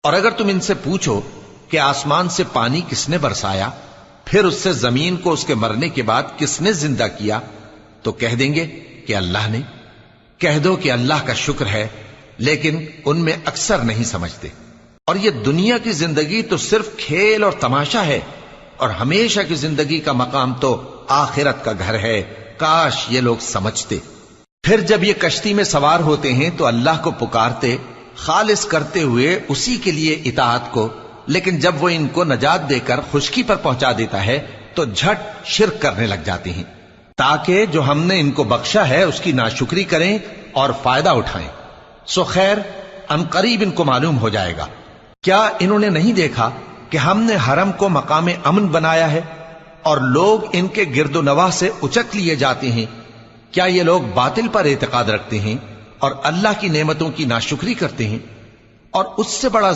اور اگر تم ان سے پوچھو کہ آسمان سے پانی کس نے برسایا، پھر اس سے زمین کو اس کے مرنے کے بعد کس نے زندہ کیا، تو کہہ دیں گے کہ اللہ نے۔ کہہ دو کہ اللہ کا شکر ہے، لیکن ان میں اکثر نہیں سمجھتے۔ اور یہ دنیا کی زندگی تو صرف کھیل اور تماشا ہے، اور ہمیشہ کی زندگی کا مقام تو آخرت کا گھر ہے، کاش یہ لوگ سمجھتے۔ پھر جب یہ کشتی میں سوار ہوتے ہیں تو اللہ کو پکارتے، خالص کرتے ہوئے اسی کے لیے اطاعت کو، لیکن جب وہ ان کو نجات دے کر خشکی پر پہنچا دیتا ہے تو جھٹ شرک کرنے لگ جاتے ہیں، تاکہ جو ہم نے ان کو بخشا ہے اس کی ناشکری کریں اور فائدہ اٹھائیں۔ سو خیر ان قریب ان کو معلوم ہو جائے گا۔ کیا انہوں نے نہیں دیکھا کہ ہم نے حرم کو مقام امن بنایا ہے اور لوگ ان کے گرد و نواح سے اچک لیے جاتے ہیں؟ کیا یہ لوگ باطل پر اعتقاد رکھتے ہیں اور اللہ کی نعمتوں کی ناشکری کرتے ہیں؟ اور اس سے بڑا